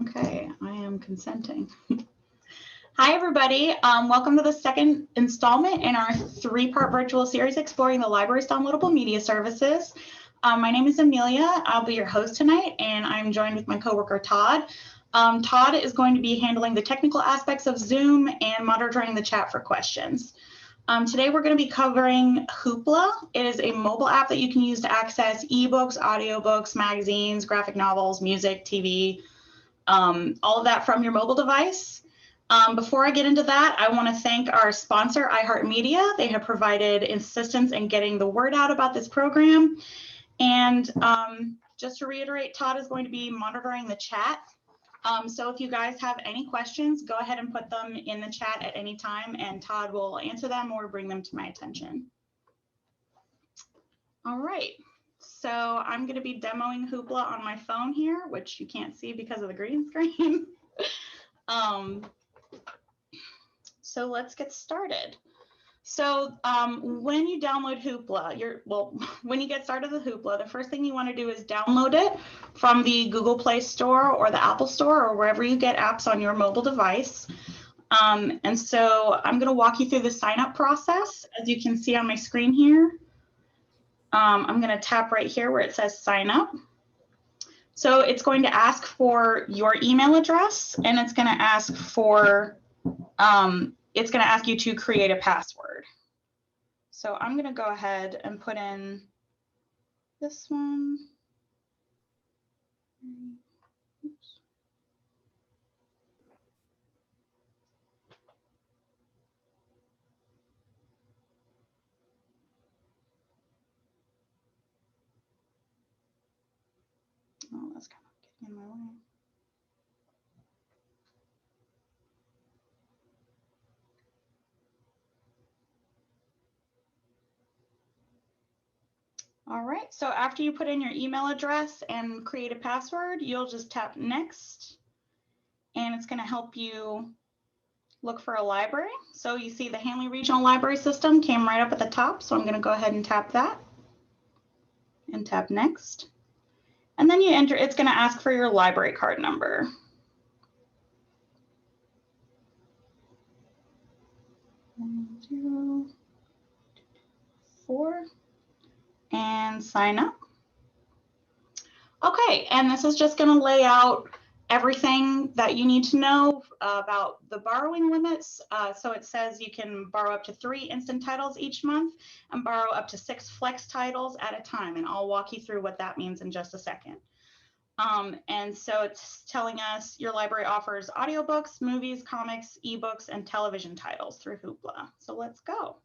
Okay, I am consenting. Hi, everybody. Welcome to the second installment in our three-part virtual series exploring the library's downloadable media services. My name is Amelia. I'll be your host tonight, and I'm joined with my coworker, Todd. Todd is going to be handling the technical aspects of Zoom and monitoring the chat for questions. Today, we're going to be covering Hoopla. It is a mobile app that you can use to access ebooks, audiobooks, magazines, graphic novels, music, TV, all of that from your mobile device. Before I get into that, I want to thank our sponsor, iHeartMedia. They have provided assistance in getting the word out about this program. And just to reiterate, Todd is going to be monitoring the chat. So if you guys have any questions, go ahead and put them in the chat at any time, and Todd will answer them or bring them to my attention. All right. So I'm going to be demoing Hoopla on my phone here, which you can't see because of the green screen. So let's get started. So when you download Hoopla, when you get started with Hoopla, the first thing you want to do is download it from the Google Play Store or the Apple Store or wherever you get apps on your mobile device. And so I'm going to walk you through the sign up process. As you can see on my screen here, I'm going to tap right here where it says sign up. So it's going to ask for your email address, and it's going to ask for it's going to ask you to create a password. So I'm going to go ahead and put in this one. Oops. Oh, that's kind of getting in my way. All right, so after you put in your email address and create a password, you'll just tap next, and it's going to help you look for a library. So you see the Hanley Regional Library System came right up at the top, so I'm going to go ahead and tap that and tap next. And then you enter, it's going to ask for your library card number. One, 0, 4. And sign up. Okay, and this is just going to lay out everything that you need to know about the borrowing limits. So it says you can borrow up to 3 instant titles each month and borrow up to 6 flex titles at a time. And I'll walk you through what that means in just a second. And so it's telling us your library offers audiobooks, movies, comics, ebooks, and television titles through Hoopla. So let's go.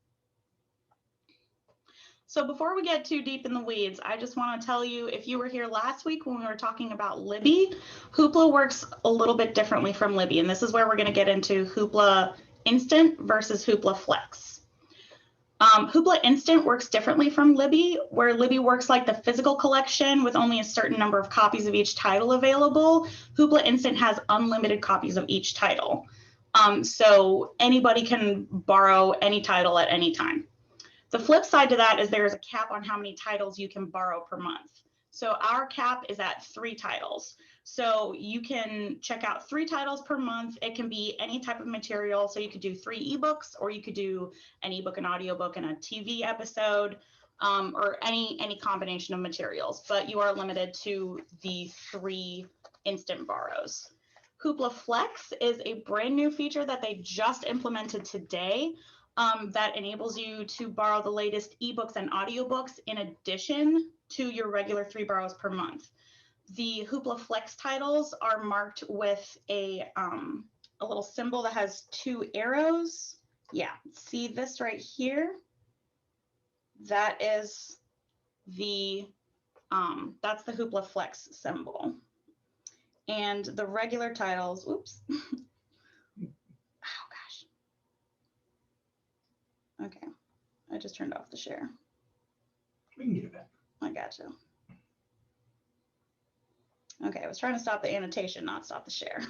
So before we get too deep in the weeds, I just want to tell you, if you were here last week when we were talking about Libby, Hoopla works a little bit differently from Libby. And this is where we're going to get into Hoopla Instant versus Hoopla Flex. Hoopla Instant works differently from Libby, where Libby works like the physical collection with only a certain number of copies of each title available. Hoopla Instant has unlimited copies of each title. So anybody can borrow any title at any time. The flip side to that is there's a cap on how many titles you can borrow per month. So our cap is at 3 titles. So you can check out 3 titles per month. It can be any type of material. So you could do 3 ebooks, or you could do an ebook, an audiobook, and a TV episode, or any combination of materials. But you are limited to the 3 instant borrows. Hoopla Flex is a brand new feature that they just implemented today. That enables you to borrow the latest ebooks and audiobooks in addition to your regular 3 borrows per month. The Hoopla Flex titles are marked with a little symbol that has 2 arrows. Yeah, see this right here? That is that's the Hoopla Flex symbol. And the regular titles, oops. Okay, I just turned off the share. We can get it back. I gotcha. Okay, I was trying to stop the annotation, not stop the share.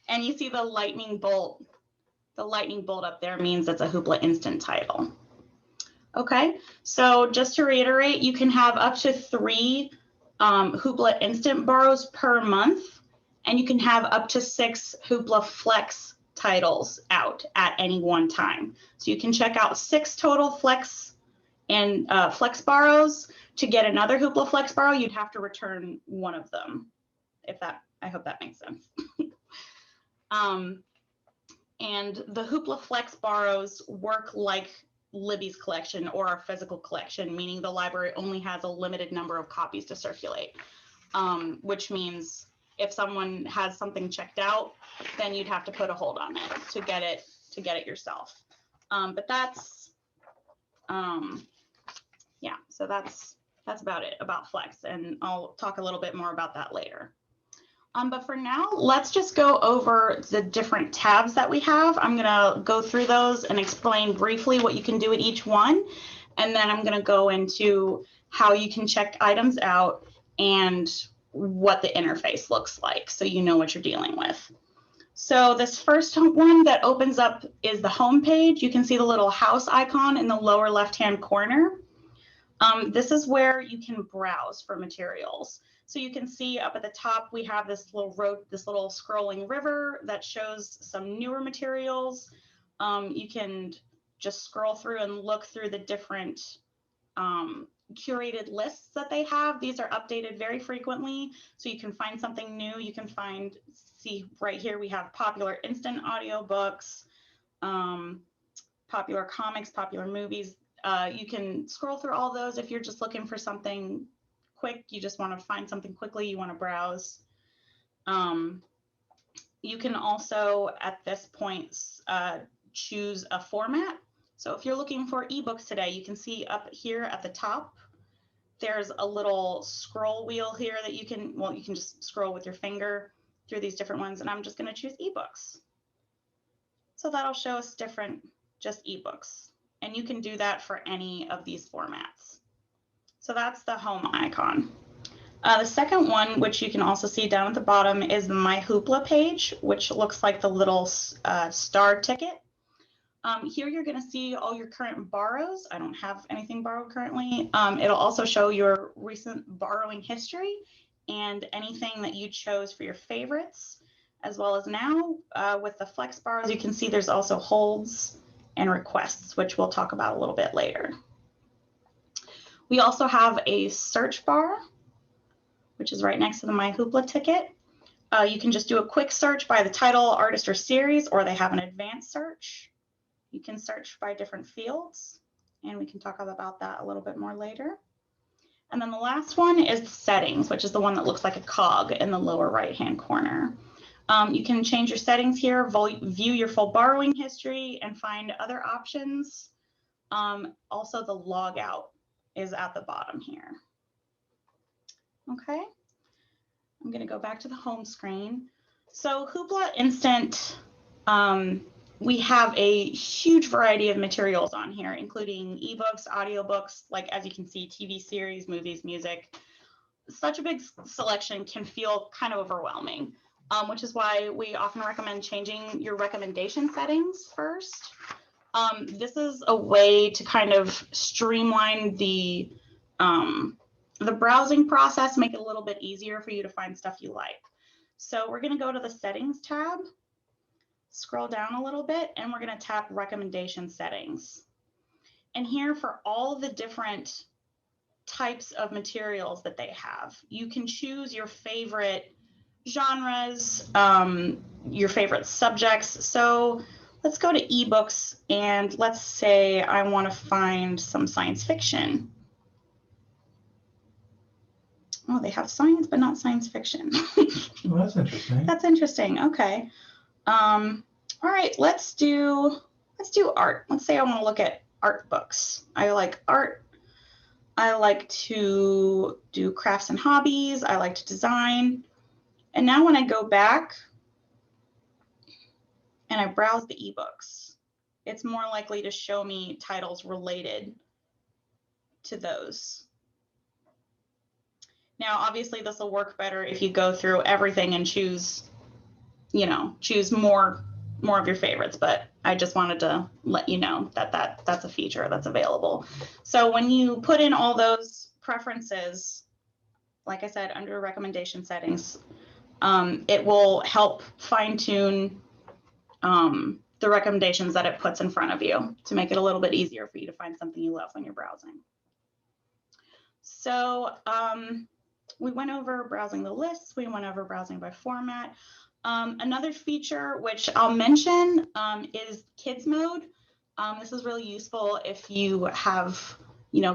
And you see the lightning bolt. The lightning bolt up there means it's a Hoopla Instant title. Okay, so just to reiterate, you can have up to 3 Hoopla Instant borrows per month. and you can have up to 6 Hoopla Flex titles out at any one time. So you can check out 6 total Flex and Flex borrows. To get another Hoopla Flex borrow, you'd have to return one of them. I hope that makes sense. And the Hoopla Flex borrows work like Libby's collection or our physical collection, meaning the library only has a limited number of copies to circulate, which means if someone has something checked out, then you'd have to put a hold on it to get it yourself. But that's yeah, so that's about it about Flex, and I'll talk a little bit more about that later. But for now, let's just go over the different tabs that we have. I'm gonna go through those and explain briefly what you can do at each one, and then I'm gonna go into how you can check items out and what the interface looks like so you know what you're dealing with. So this first one that opens up is the home page. You can see the little house icon in the lower left-hand corner. This is where you can browse for materials. So you can see up at the top, we have this little road, this little scrolling river that shows some newer materials. You can just scroll through and look through the different curated lists that they have. These are updated very frequently, so you can find something new. You can see right here, we have popular instant audiobooks, popular comics, popular movies. You can scroll through all those if you're just looking for something quick, you just want to find something quickly, you want to browse. You can also, at this point, choose a format. So if you're looking for ebooks today, you can see up here at the top, there's a little scroll wheel here that you can just scroll with your finger through these different ones, and I'm just going to choose ebooks. So that'll show us different, just ebooks. And you can do that for any of these formats. So that's the home icon. The second one, which you can also see down at the bottom, is the My Hoopla page, which looks like the little star ticket. Here you're going to see all your current borrows. I don't have anything borrowed currently. It'll also show your recent borrowing history and anything that you chose for your favorites, as well as now with the Flex borrows, you can see there's also holds and requests, which we'll talk about a little bit later. We also have a search bar, which is right next to the My Hoopla ticket. You can just do a quick search by the title, artist, or series, or they have an advanced search. You can search by different fields, and we can talk about that a little bit more later. And then the last one is settings, which is the one that looks like a cog in the lower right-hand corner. You can change your settings here, view your full borrowing history, and find other options. Also, the log out is at the bottom here. Okay, I'm going to go back to the home screen. So Hoopla Instant, we have a huge variety of materials on here, including ebooks, audiobooks, like as you can see, TV series, movies, music. Such a big selection can feel kind of overwhelming, which is why we often recommend changing your recommendation settings first. This is a way to kind of streamline the browsing process, make it a little bit easier for you to find stuff you like. So we're going to go to the settings tab, scroll down a little bit, and we're going to tap recommendation settings. And here, for all the different types of materials that they have, you can choose your favorite genres, your favorite subjects. So let's go to ebooks, and let's say I want to find some science fiction. Oh, they have science, but not science fiction. Well, that's interesting. That's interesting. Okay. All right, let's do art. Let's say I want to look at art books. I like art. I like to do crafts and hobbies. I like to design. And now when I go back and I browse the ebooks, it's more likely to show me titles related to those. Now, obviously, this will work better if you go through everything and choose more of your favorites, but I just wanted to let you know that that's a feature that's available. So when you put in all those preferences, like I said, under recommendation settings, it will help fine tune the recommendations that it puts in front of you to make it a little bit easier for you to find something you love when you're browsing. So we went over browsing the lists. We went over browsing by format. Another feature which I'll mention is kids mode. This is really useful if you have,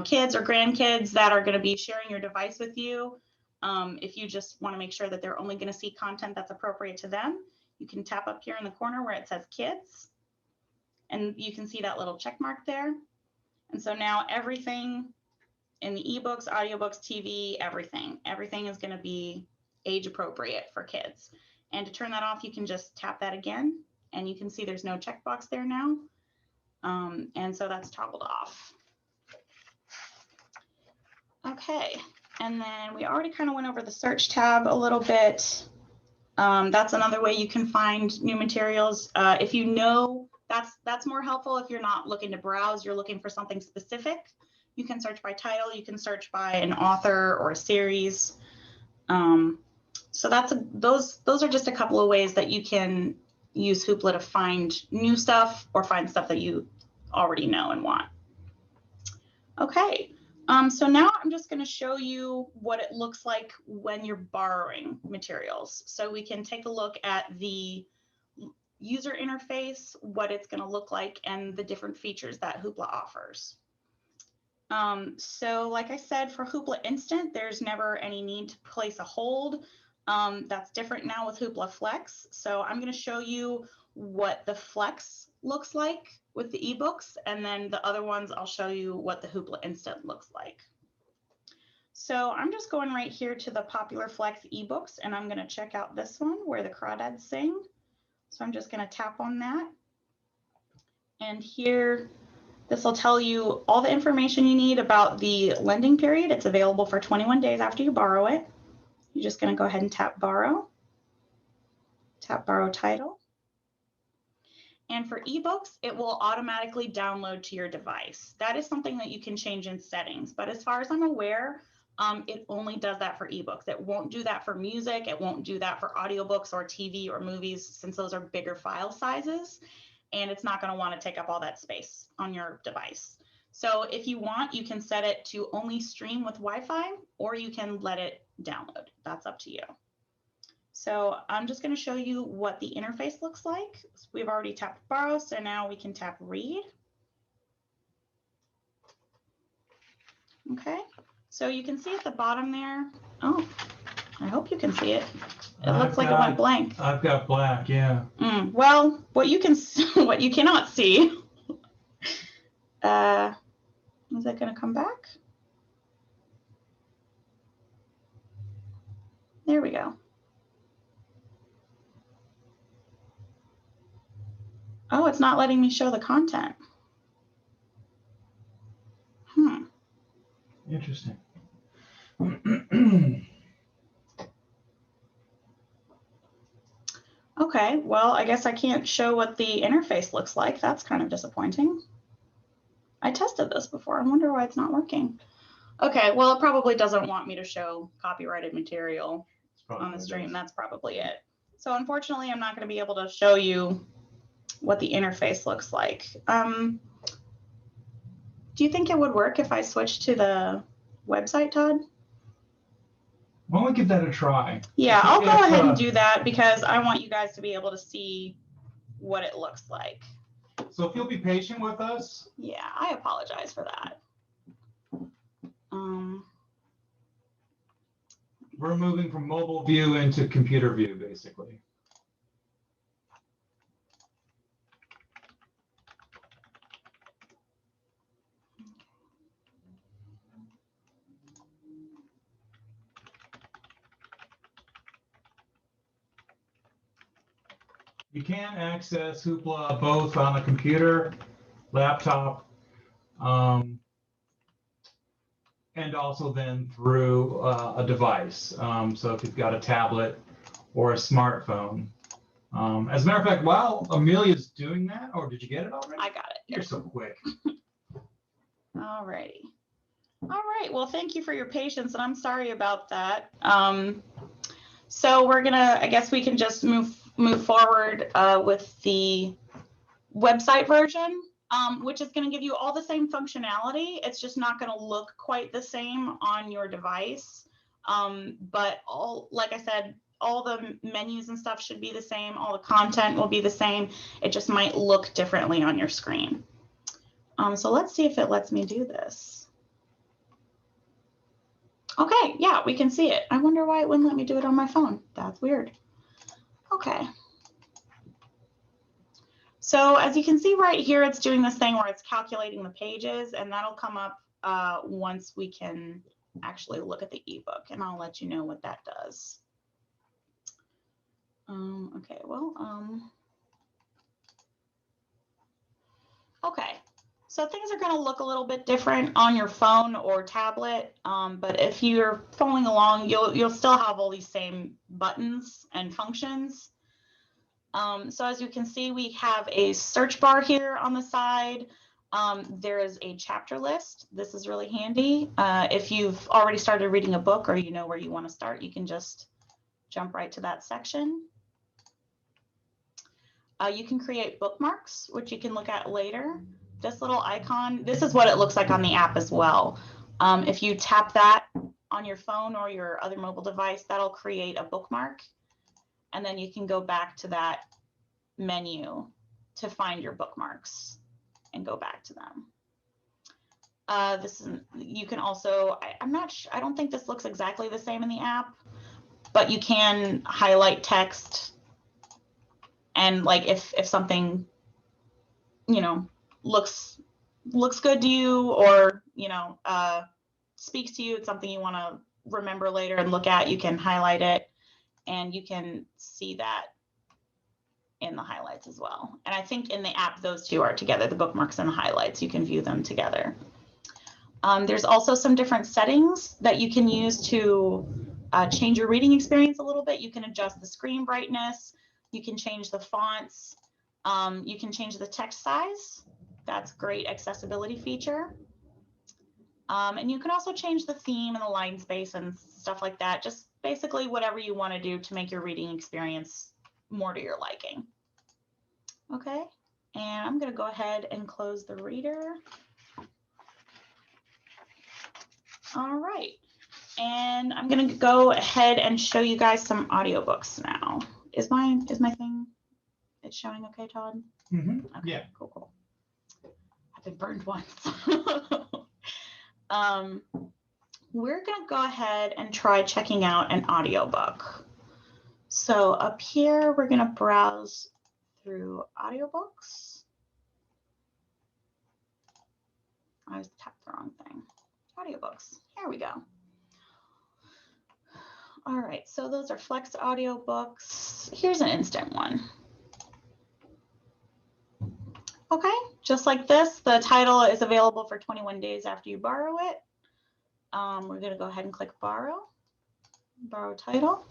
kids or grandkids that are going to be sharing your device with you. If you just want to make sure that they're only going to see content that's appropriate to them, you can tap up here in the corner where it says kids, and you can see that little check mark there. And so now everything in the ebooks, audiobooks, TV, everything is going to be age appropriate for kids. And to turn that off, you can just tap that again, and you can see there's no checkbox there now. And so that's toggled off. Okay, and then we already kind of went over the search tab a little bit. That's another way you can find new materials. If you know, that's more helpful if you're not looking to browse, you're looking for something specific. You can search by title, you can search by an author or a series. So those are just a couple of ways that you can use Hoopla to find new stuff or find stuff that you already know and want. Okay. So now I'm just going to show you what it looks like when you're borrowing materials. So we can take a look at the user interface, what it's going to look like, and the different features that Hoopla offers. So like I said, for Hoopla Instant, there's never any need to place a hold. That's different now with Hoopla Flex. So I'm going to show you what the Flex looks like with the ebooks, and then the other ones I'll show you what the Hoopla Instant looks like. So I'm just going right here to the Popular Flex ebooks, and I'm going to check out this one where the crawdads sing. So I'm just going to tap on that, and here this will tell you all the information you need about the lending period. It's available for 21 days after you borrow it. You're just going to go ahead and tap borrow title. And for ebooks, it will automatically download to your device. That is something that you can change in settings, but as far as I'm aware, it only does that for ebooks. It won't do that for music. It won't do that for audiobooks or TV or movies, since those are bigger file sizes, and it's not going to want to take up all that space on your device. So if you want, you can set it to only stream with Wi-Fi, or you can let it download. That's up to you. So I'm just going to show you what the interface looks like. We've already tapped borrow, so now we can tap read. Okay, so you can see at the bottom there. Oh, I hope you can see it. It looks like it went blank. I've got black, yeah. Well, what you cannot see. Is it going to come back? There we go. Oh, it's not letting me show the content. Interesting. Okay, well, I guess I can't show what the interface looks like. That's kind of disappointing. I tested this before. I wonder why it's not working. Okay, well, it probably doesn't want me to show copyrighted material on the stream. That's probably it. So unfortunately, I'm not going to be able to show you what the interface looks like. Do you think it would work if I switched to the website, Todd? Why don't we give that a try? Yeah, I'll go ahead and do that because I want you guys to be able to see what it looks like. So if you'll be patient with us. Yeah, I apologize for that. We're moving from mobile view into computer view, basically. You can access Hoopla both on a computer, laptop, and also then through a device. So if you've got a tablet or a smartphone. As a matter of fact, while Amelia's doing that, or did you get it already? I got it. You're so quick. All righty. All right. Well, thank you for your patience, and I'm sorry about that. So we're gonna, I guess we can just move forward with the website version, which is gonna give you all the same functionality. It's just not gonna look quite the same on your device. But like I said, all the menus and stuff should be the same. All the content will be the same. It just might look differently on your screen. So let's see if it lets me do this. Okay, yeah, we can see it. I wonder why it wouldn't let me do it on my phone. That's weird. Okay. So as you can see right here, it's doing this thing where it's calculating the pages, and that'll come up once we can actually look at the ebook, and I'll let you know what that does. Okay, well, okay. So things are going to look a little bit different on your phone or tablet, but if you're following along, you'll still have all these same buttons and functions. So as you can see, we have a search bar here on the side. There is a chapter list. This is really handy. If you've already started reading a book or you know where you want to start, you can just jump right to that section. You can create bookmarks, which you can look at later. This little icon, this is what it looks like on the app as well. If you tap that on your phone or your other mobile device, that'll create a bookmark. And then you can go back to that menu to find your bookmarks and go back to them. You can also, I don't think this looks exactly the same in the app, but you can highlight text. And like if something, you know, looks good to you, or, you know, speaks to you, it's something you want to remember later and look at, you can highlight it, and you can see that in the highlights as well. And I think in the app, those two are together, the bookmarks and the highlights. You can view them together. There's also some different settings that you can use to change your reading experience a little bit. You can adjust the screen brightness. You can change the fonts. You can change the text size. That's a great accessibility feature. And you can also change the theme and the line space and stuff like that. Just basically whatever you want to do to make your reading experience more to your liking. Okay, and I'm going to go ahead and close the reader. All right, and I'm going to go ahead and show you guys some audiobooks now. Is my thing, it's showing okay, Todd? Mm-hmm. Okay, yeah. Cool. I've been burned once. We're going to go ahead and try checking out an audiobook. So up here, we're going to browse through audiobooks. I just tapped the wrong thing. Audiobooks. Here we go. All right, so those are Flex audiobooks. Here's an instant one. Okay, just like this, the title is available for 21 days after you borrow it. We're going to go ahead and click borrow title.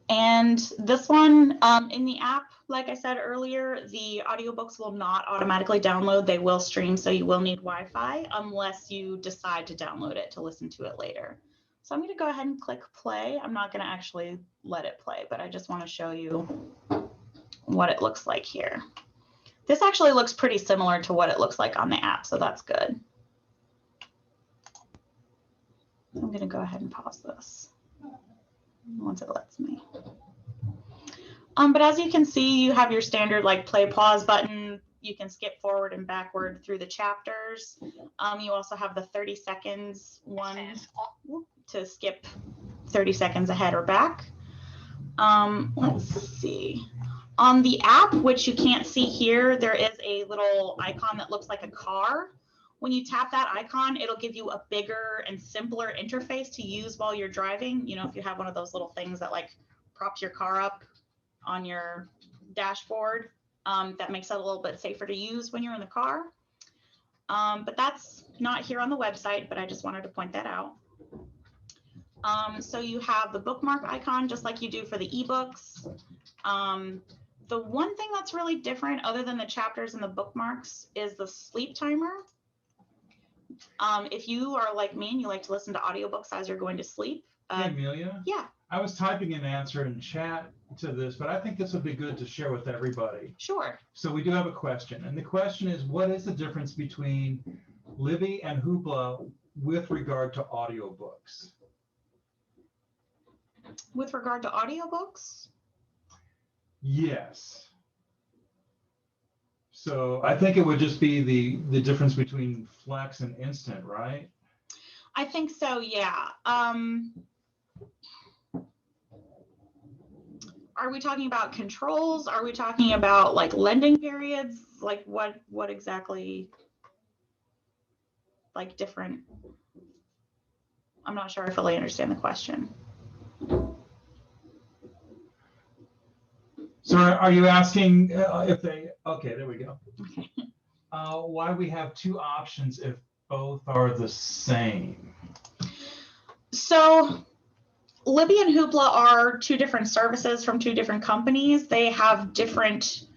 And this one, in the app, like I said earlier, the audiobooks will not automatically download. They will stream, so you will need Wi-Fi unless you decide to download it to listen to it later. So I'm going to go ahead and click play. I'm not going to actually let it play, but I just want to show you what it looks like here. This actually looks pretty similar to what it looks like on the app, so that's good. I'm going to go ahead and pause this once it lets me. But as you can see, you have your standard like play pause button. You can skip forward and backward through the chapters. You also have the 30 seconds one to skip 30 seconds ahead or back. Let's see. On the app, which you can't see here, there is a little icon that looks like a car. When you tap that icon, it'll give you a bigger and simpler interface to use while you're driving. You know, if you have one of those little things that like props your car up on your dashboard, that makes it a little bit safer to use when you're in the car. But that's not here on the website, but I just wanted to point that out. So you have the bookmark icon, just like you do for the ebooks. The one thing that's really different other than the chapters and the bookmarks is the sleep timer. If you are like me and you like to listen to audiobooks as you're going to sleep. Hey, Amelia. Yeah. I was typing an answer in chat to this, but I think this would be good to share with everybody. Sure. So we do have a question, and the question is, what is the difference between Libby and Hoopla with regard to audiobooks? With regard to audiobooks? Yes. So I think it would just be the difference between Flex and Instant, right? I think so, yeah. Are we talking about controls? Are we talking about like lending periods? Like what exactly, like different? I'm not sure I fully understand the question. So are you asking if they, okay, there we go. Okay. Why we have two options if both are the same? So Libby and Hoopla are two different services from two different companies. They have different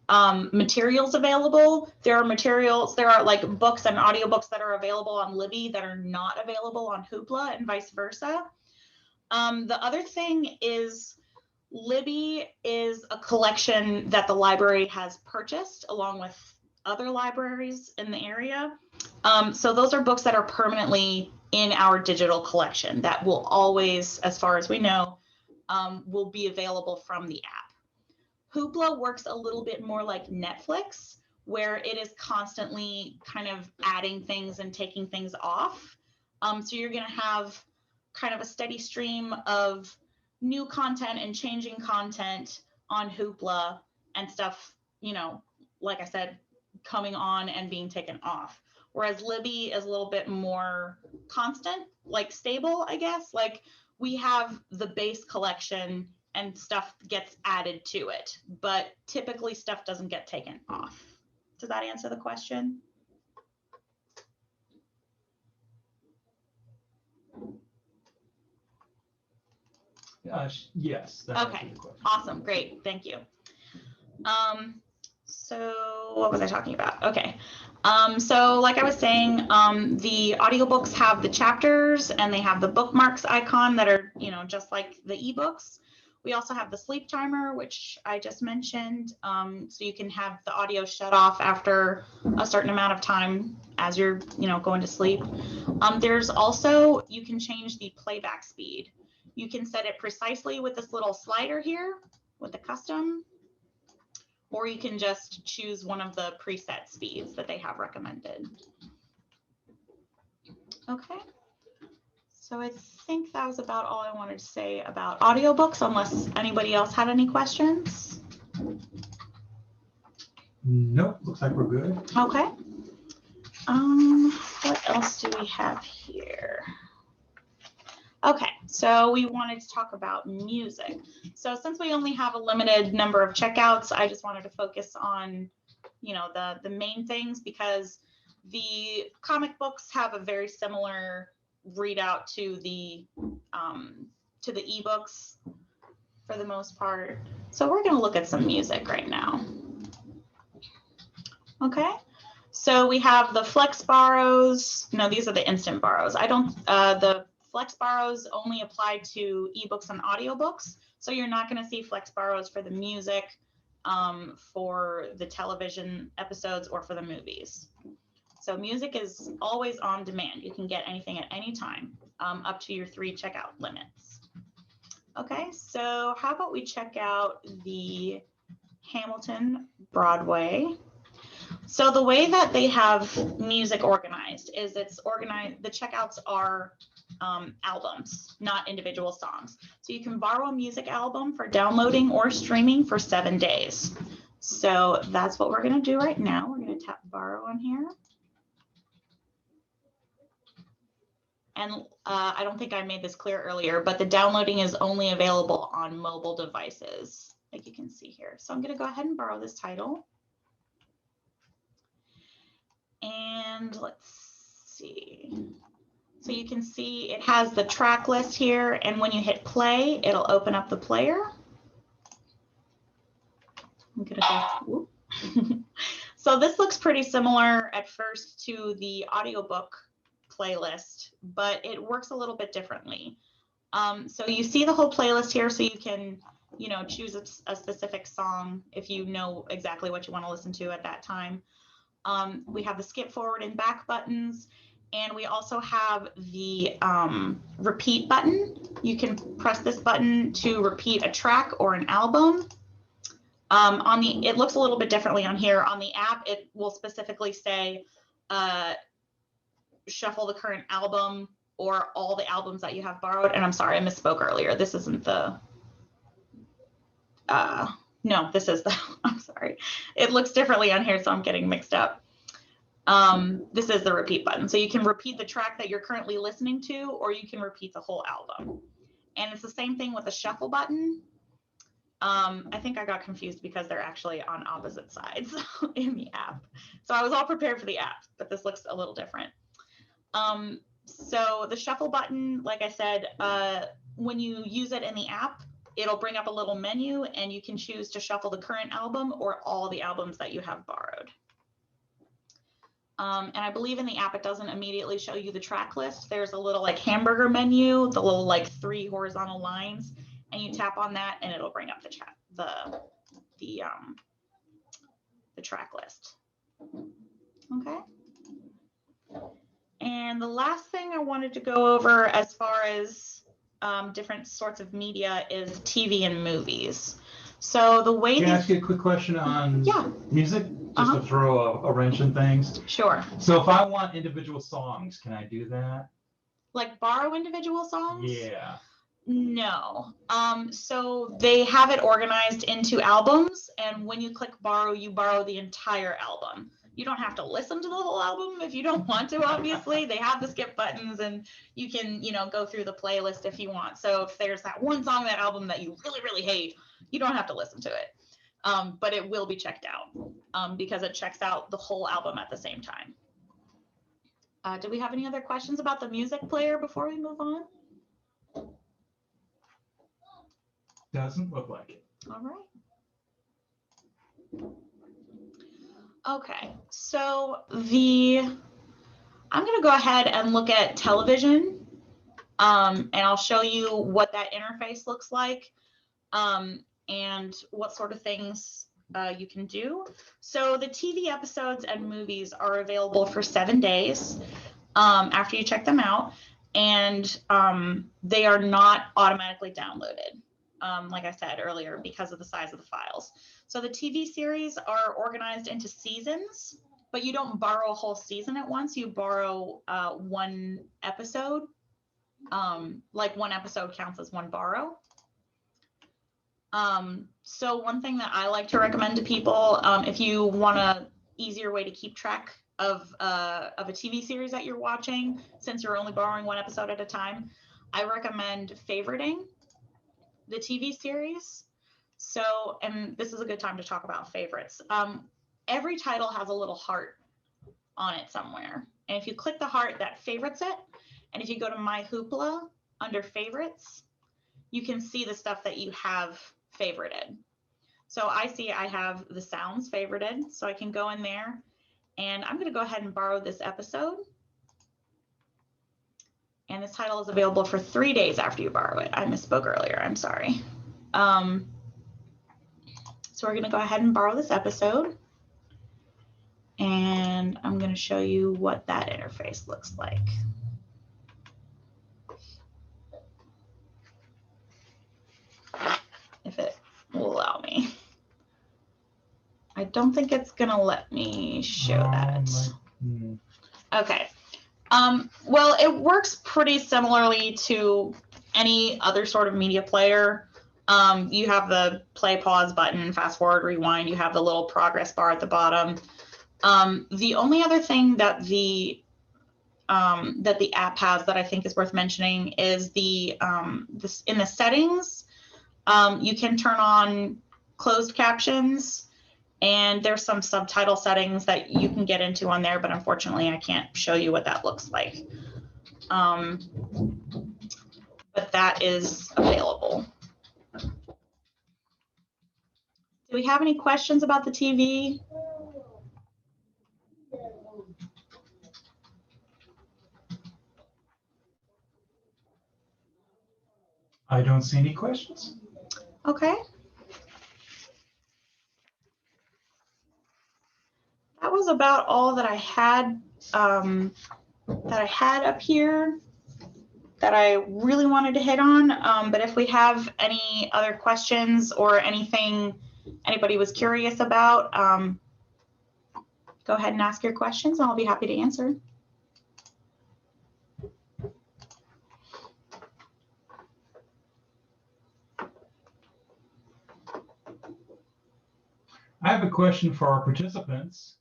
materials available. There are like books and audiobooks that are available on Libby that are not available on Hoopla and vice versa. The other thing is Libby is a collection that the library has purchased along with other libraries in the area. So those are books that are permanently in our digital collection that will always, as far as we know, will be available from the app. Hoopla works a little bit more like Netflix, where it is constantly kind of adding things and taking things off. So you're going to have kind of a steady stream of new content and changing content on Hoopla and stuff, you know, like I said, coming on and being taken off. Whereas Libby is a little bit more constant, like stable, I guess. Like we have the base collection and stuff gets added to it, but typically stuff doesn't get taken off. Does that answer the question? Yes. Okay, awesome, great, thank you. So what was I talking about? Okay, so like I was saying, the audiobooks have the chapters and they have the bookmarks icon that are, you know, just like the ebooks. We also have the sleep timer, which I just mentioned. So you can have the audio shut off after a certain amount of time as you're, you know, going to sleep. There's also, you can change the playback speed. You can set it precisely with this little slider here with the custom, or you can just choose one of the preset speeds that they have recommended. Okay. So I think that was about all I wanted to say about audiobooks, unless anybody else had any questions. Nope, looks like we're good. Okay. What else do we have here? Okay, so we wanted to talk about music. So since we only have a limited number of checkouts, I just wanted to focus on, you know, the main things, because the comic books have a very similar readout to the ebooks for the most part. So we're going to look at some music right now. Okay. So we have the Flex borrows. No, these are the instant borrows. The Flex borrows only apply to ebooks and audiobooks. So you're not going to see Flex borrows for the music, for the television episodes, or for the movies. So music is always on demand. You can get anything at any time, up to your 3 checkout limits. Okay, so how about we check out the Hamilton Broadway. So the way that they have music organized is the checkouts are albums, not individual songs. So you can borrow a music album for downloading or streaming for 7 days. So that's what we're going to do right now. We're going to tap borrow on here. And I don't think I made this clear earlier, but the downloading is only available on mobile devices, like you can see here. So I'm going to go ahead and borrow this title. And let's see. So you can see it has the track list here, and when you hit play, it'll open up the player. I'm gonna go. So this looks pretty similar at first to the audiobook playlist, but it works a little bit differently. So you see the whole playlist here, so you can, choose a specific song if you know exactly what you want to listen to at that time. We have the skip forward and back buttons, and we also have the repeat button. You can press this button to repeat a track or an album. It looks a little bit differently on here. On the app, it will specifically say shuffle the current album or all the albums that you have borrowed. And I'm sorry, I misspoke earlier. This isn't the, no, this is the, I'm sorry. It looks differently on here, so I'm getting mixed up. This is the repeat button. So you can repeat the track that you're currently listening to, or you can repeat the whole album. And it's the same thing with the shuffle button. I think I got confused because they're actually on opposite sides in the app. So I was all prepared for the app, but this looks a little different. So the shuffle button, like I said, when you use it in the app, it'll bring up a little menu and you can choose to shuffle the current album or all the albums that you have borrowed. And I believe in the app, it doesn't immediately show you the track list. There's a little like hamburger menu, the little like 3 horizontal lines, and you tap on that and it'll bring up the track list. Okay. And the last thing I wanted to go over as far as different sorts of media is TV and movies. So the way Can I ask you a quick question on music? Just to throw a wrench in things. Sure. So if I want individual songs, can I do that? Like borrow individual songs? Yeah. No. So they have it organized into albums, and when you click borrow, you borrow the entire album. You don't have to listen to the whole album if you don't want to, obviously. They have the skip buttons, and you can, go through the playlist if you want. So if there's that one song in that album that you really, really hate, you don't have to listen to it. But it will be checked out because it checks out the whole album at the same time. Do we have any other questions about the music player before we move on? Doesn't look like it. All right. Okay, so I'm going to go ahead and look at television, and I'll show you what that interface looks like, and what sort of things you can do. So the TV episodes and movies are available for 7 days after you check them out, and they are not automatically downloaded. Like I said earlier, because of the size of the files. So the TV series are organized into seasons, but you don't borrow a whole season at once. You borrow one episode. Like one episode counts as one borrow. So one thing that I like to recommend to people, if you want an easier way to keep track of a TV series that you're watching, since you're only borrowing one episode at a time, I recommend favoriting the TV series. So, and this is a good time to talk about favorites. Every title has a little heart on it somewhere. And if you click the heart, that favorites it. And if you go to My Hoopla under favorites, you can see the stuff that you have favorited. So I see I have the sounds favorited. So I can go in there and I'm going to go ahead and borrow this episode. And this title is available for 3 days after you borrow it. I misspoke earlier. I'm sorry. So we're going to go ahead and borrow this episode. And I'm going to show you what that interface looks like. If it will allow me. I don't think it's going to let me show that. Okay. Well, it works pretty similarly to any other sort of media player. You have the play, pause button, fast forward, rewind. You have the little progress bar at the bottom. The only other thing that the app has that I think is worth mentioning is in the settings, you can turn on closed captions. And there's some subtitle settings that you can get into on there, but unfortunately I can't show you what that looks like. But that is available. Do we have any questions about the TV? I don't see any questions. Okay. That was about all that I had up here that I really wanted to hit on. But if we have any other questions or anything anybody was curious about, go ahead and ask your questions and I'll be happy to answer. I have a question for our participants.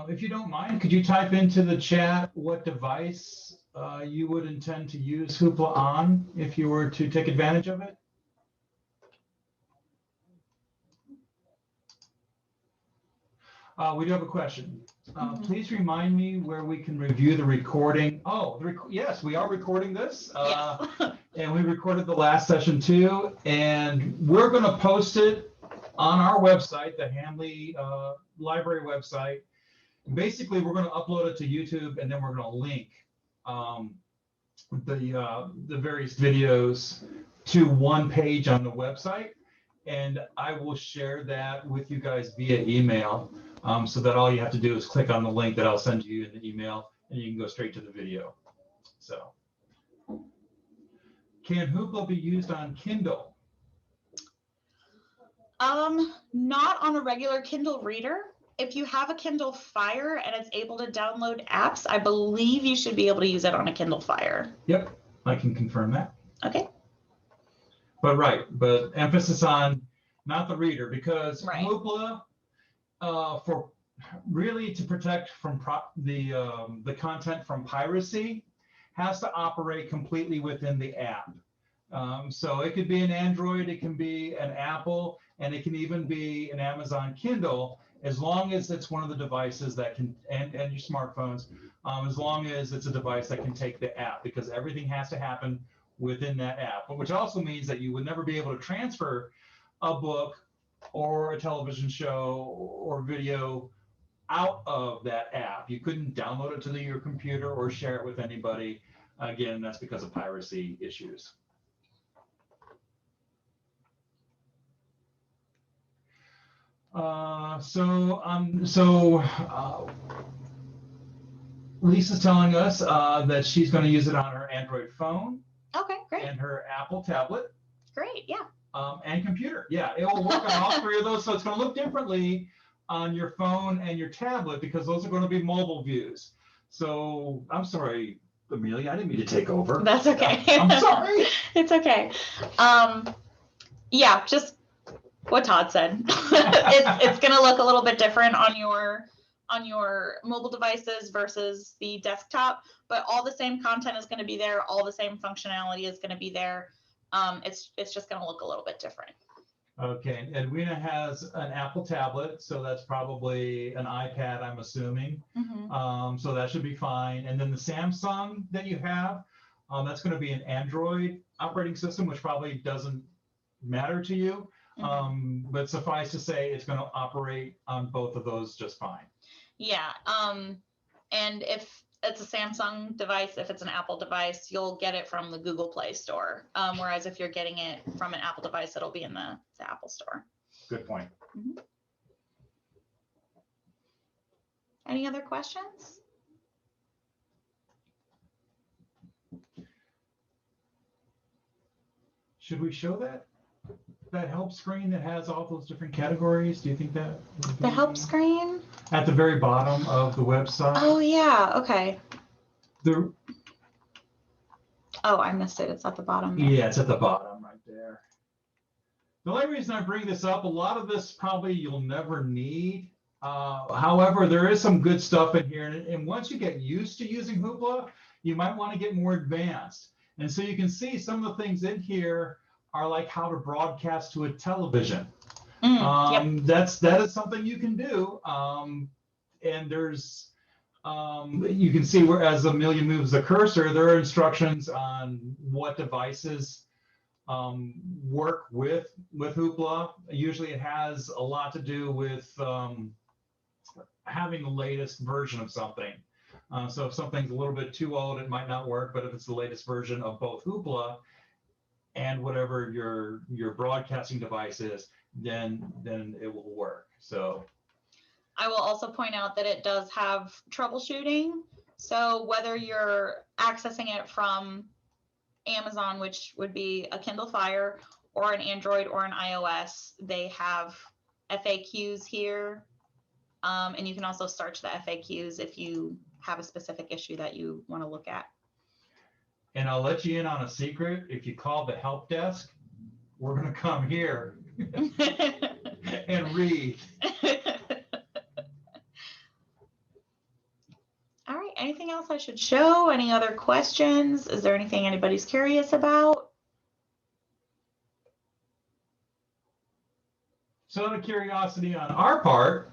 If you don't mind, could you type into the chat what device you would intend to use Hoopla on if you were to take advantage of it? We do have a question. Please remind me where we can review the recording. Oh, yes, we are recording this. Yes. And we recorded the last session too. And we're going to post it on our website, the Handley Library website. Basically, we're going to upload it to YouTube, and then we're going to link the various videos to one page on the website. And I will share that with you guys via email, so that all you have to do is click on the link that I'll send you in the email, and you can go straight to the video. So, can Hoopla be used on Kindle? Not on a regular Kindle reader. If you have a Kindle Fire and it's able to download apps, I believe you should be able to use it on a Kindle Fire. Yep, I can confirm that. Okay. But emphasis on not the reader, because Right. Hoopla, for really to protect from the content from piracy, has to operate completely within the app. So it could be an Android, it can be an Apple, and it can even be an Amazon Kindle, as long as it's one of the devices that can, and your smartphones, as long as it's a device that can take the app, because everything has to happen within that app, which also means that you would never be able to transfer a book or a television show or video out of that app. You couldn't download it to your computer or share it with anybody. Again, that's because of piracy issues. Lisa's telling us that she's going to use it on her Android phone. Okay, great. And her Apple tablet. Great, yeah. And computer. Yeah, it will work on all three of those. So it's going to look differently on your phone and your tablet, because those are going to be mobile views. So I'm sorry, Amelia, I didn't mean to take over. That's okay. I'm sorry. It's okay. Yeah, just what Todd said. It's going to look a little bit different on your mobile devices versus the desktop, but all the same content is going to be there. All the same functionality is going to be there. It's just going to look a little bit different. Okay, Edwina has an Apple tablet, so that's probably an iPad, I'm assuming. Mm-hmm. So that should be fine. And then the Samsung that you have, that's going to be an Android operating system, which probably doesn't matter to you. Mm-hmm. But suffice to say, it's going to operate on both of those just fine. Yeah. And if it's a Samsung device, if it's an Apple device, you'll get it from the Google Play Store. Whereas if you're getting it from an Apple device, it'll be in the Apple Store. Good point. Mm-hmm. Any other questions? Should we show that help screen that has all those different categories? Do you think that would be... The help screen? At the very bottom of the website. Oh, yeah. Okay. Oh, I missed it. It's at the bottom. Yeah, it's at the bottom right there. The only reason I bring this up, a lot of this probably you'll never need. However, there is some good stuff in here. And once you get used to using Hoopla, you might want to get more advanced. And so you can see some of the things in here are like how to broadcast to a television. Yep. That is something you can do. And there's, you can see where, as Amelia moves the cursor, there are instructions on what devices work with Hoopla. Usually it has a lot to do with having the latest version of something. So if something's a little bit too old, it might not work, but if it's the latest version of both Hoopla and whatever your broadcasting device is, then it will work. So I will also point out that it does have troubleshooting. So whether you're accessing it from Amazon, which would be a Kindle Fire, or an Android or an iOS, they have FAQs here. And you can also search the FAQs if you have a specific issue that you want to look at. And I'll let you in on a secret. If you call the help desk, we're going to come here and read. All right. Anything else I should show? Any other questions? Is there anything anybody's curious about? So out of curiosity on our part,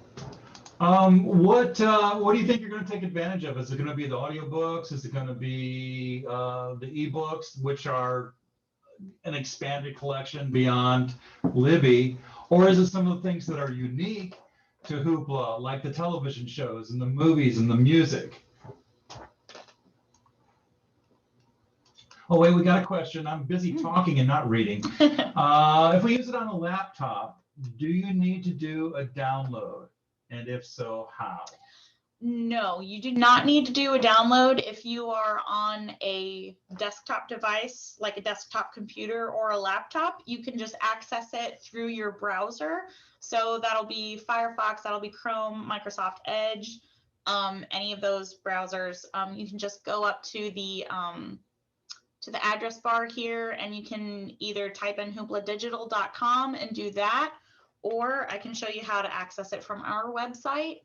what do you think you're going to take advantage of? Is it going to be the audiobooks? Is it going to be the ebooks, which are an expanded collection beyond Libby? Or is it some of the things that are unique to Hoopla, like the television shows and the movies and the music? Oh, wait, we got a question. I'm busy talking and not reading. If we use it on a laptop, do you need to do a download? And if so, how? No, you do not need to do a download if you are on a desktop device, like a desktop computer or a laptop. You can just access it through your browser. So that'll be Firefox, that'll be Chrome, Microsoft Edge, any of those browsers. You can just go up to the address bar here, and you can either type in hoopladigital.com and do that, or I can show you how to access it from our website.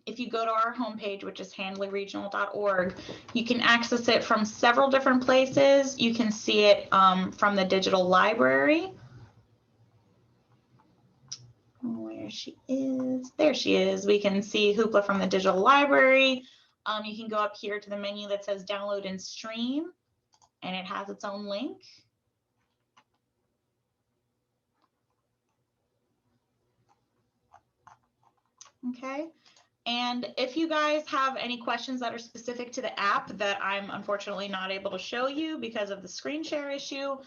If you go to our homepage, which is handleyregional.org, you can access it from several different places. You can see it from the digital library. Where she is, there she is. We can see Hoopla from the digital library. You can go up here to the menu that says download and stream, and it has its own link. Okay. And if you guys have any questions that are specific to the app that I'm unfortunately not able to show you because of the screen share issue,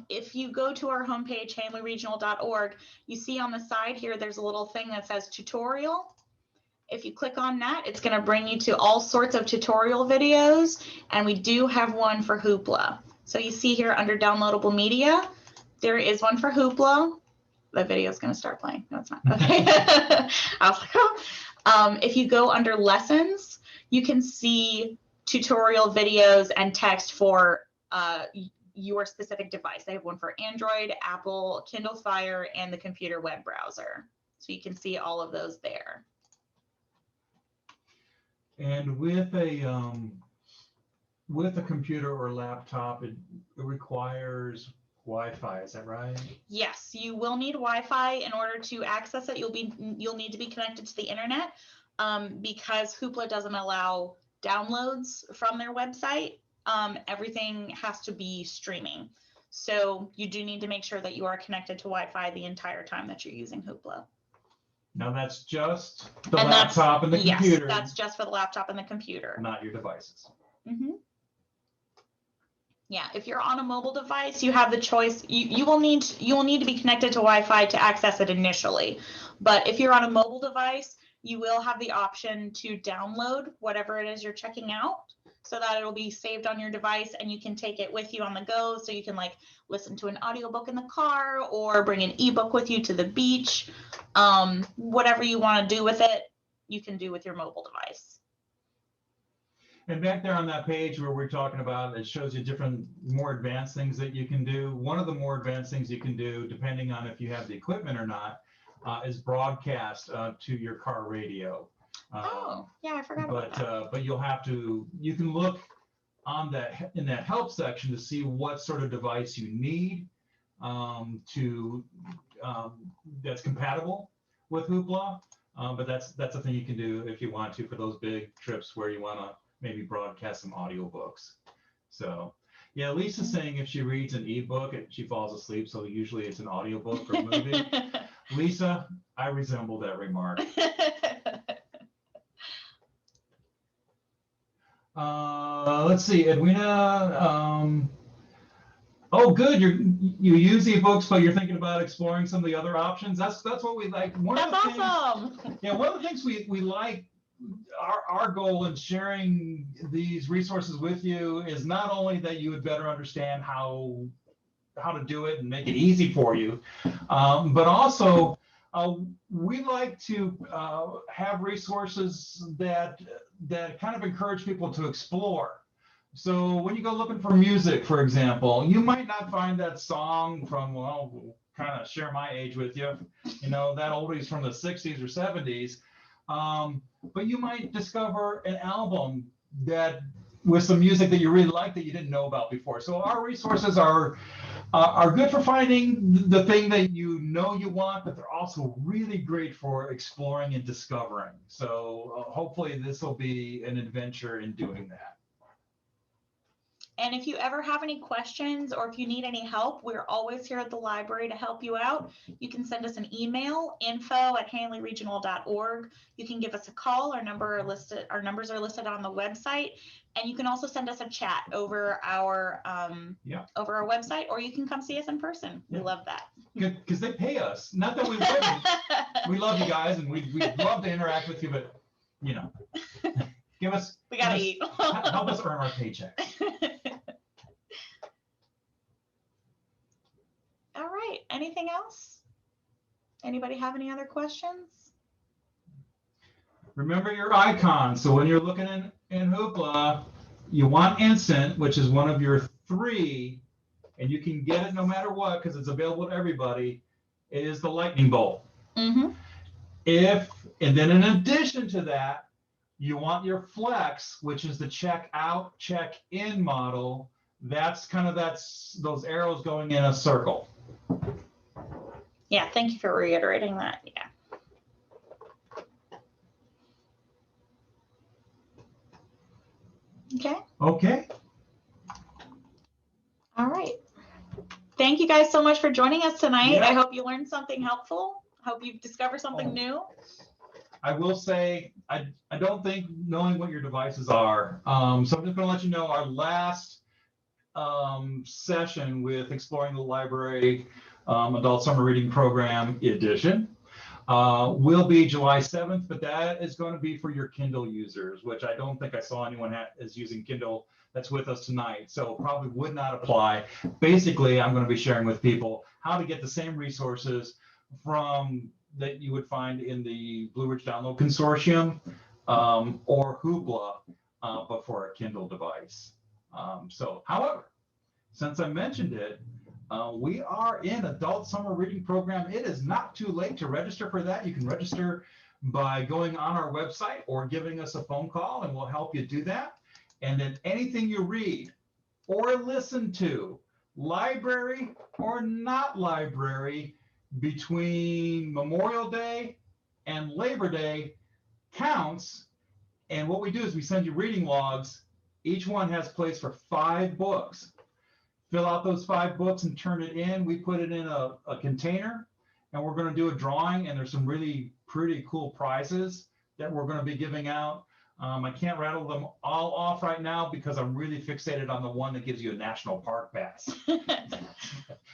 if you go to our homepage, handleyregional.org, you see on the side here, there's a little thing that says tutorial. If you click on that, it's going to bring you to all sorts of tutorial videos, and we do have one for Hoopla. So you see here under downloadable media, there is one for Hoopla. The video is going to start playing. No, it's not. Okay. I was like, oh. If you go under lessons, you can see tutorial videos and text for your specific device. They have one for Android, Apple, Kindle Fire, and the computer web browser. So you can see all of those there. And with a computer or laptop, it requires Wi-Fi. Is that right? Yes, you will need Wi-Fi in order to access it. You'll need to be connected to the internet because Hoopla doesn't allow downloads from their website. Everything has to be streaming. So you do need to make sure that you are connected to Wi-Fi the entire time that you're using Hoopla. Now that's just the laptop and the computer. Yes, that's just for the laptop and the computer. Not your devices. Mm-hmm. Yeah, if you're on a mobile device, you have the choice. You will need to be connected to Wi-Fi to access it initially. But if you're on a mobile device, you will have the option to download whatever it is you're checking out, so that it'll be saved on your device and you can take it with you on the go. So you can like listen to an audiobook in the car or bring an ebook with you to the beach. Whatever you want to do with it, you can do with your mobile device. And back there on that page where we're talking about, it shows you different more advanced things that you can do. One of the more advanced things you can do, depending on if you have the equipment or not, is broadcast to your car radio. Oh, yeah, I forgot about that. But you can look on that in that help section to see what sort of device you need that's compatible with Hoopla. But that's a thing you can do if you want to for those big trips where you want to maybe broadcast some audiobooks. So yeah, Lisa's saying if she reads an ebook, she falls asleep. So usually it's an audiobook or movie. Lisa, I resemble that remark. Let's see, Edwina. Oh, good. You use ebooks, but you're thinking about exploring some of the other options. That's what we like. That's awesome. Yeah, one of the things we like. Our goal in sharing these resources with you is not only that you would better understand how to do it and make it easy for you, but also we like to have resources that kind of encourage people to explore. So when you go looking for music, for example, you might not find that song from, well, kind of share my age with you, that oldies from the 60s or 70s. But you might discover an album that with some music that you really like that you didn't know about before. So our resources are good for finding the thing that you want, but they're also really great for exploring and discovering. So hopefully this will be an adventure in doing that. And if you ever have any questions or if you need any help, we're always here at the library to help you out. You can send us an email, info@hanleyregional.org. You can give us a call. Our numbers are listed on the website. And you can also send us a chat over our website, or you can come see us in person. We love that. Good, because they pay us. Not that we wouldn't. We love you guys, and we'd love to interact with you, but give us. We gotta eat. Help us earn our paycheck. All right. Anything else? Anybody have any other questions? Remember your icon. So when you're looking in Hoopla, you want instant, which is one of your 3, and you can get it no matter what because it's available to everybody. It is the lightning bolt. Mm-hmm. And then in addition to that, you want your flex, which is the check out, check in model. That's those arrows going in a circle. Yeah, thank you for reiterating that. Yeah. Okay. All right. Thank you guys so much for joining us tonight. Yeah. I hope you learned something helpful. Hope you've discovered something new. I will say, I don't think knowing what your devices are. So I'm just going to let you know our last session with Exploring the Library Adult Summer Reading Program Edition will be July 7th, but that is going to be for your Kindle users, which I don't think I saw anyone is using Kindle that's with us tonight, so probably would not apply. Basically, I'm going to be sharing with people how to get the same resources from that you would find in the Blue Ridge Download Consortium or Hoopla, but for a Kindle device. However, since I mentioned it, we are in Adult Summer Reading Program. It is not too late to register for that. You can register by going on our website or giving us a phone call, and we'll help you do that. And then anything you read or listen to, library or not library, between Memorial Day and Labor Day counts. And what we do is we send you reading logs. Each one has place for 5 books. Fill out those 5 books and turn it in. We put it in a container, and we're going to do a drawing, and there's some really pretty cool prizes that we're going to be giving out. I can't rattle them all off right now because I'm really fixated on the one that gives you a national park pass.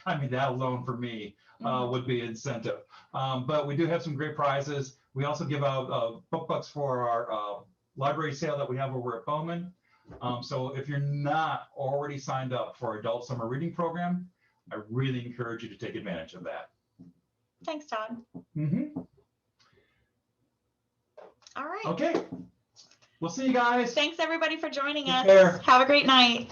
I mean, that alone for me would be incentive. But we do have some great prizes. We also give out book bucks for our library sale that we have over at Bowman. So if you're not already signed up for Adult Summer Reading Program, I really encourage you to take advantage of that. Thanks, Todd. Mm-hmm. All right. Okay. We'll see you guys. Thanks, everybody, for joining us. Take care. Have a great night.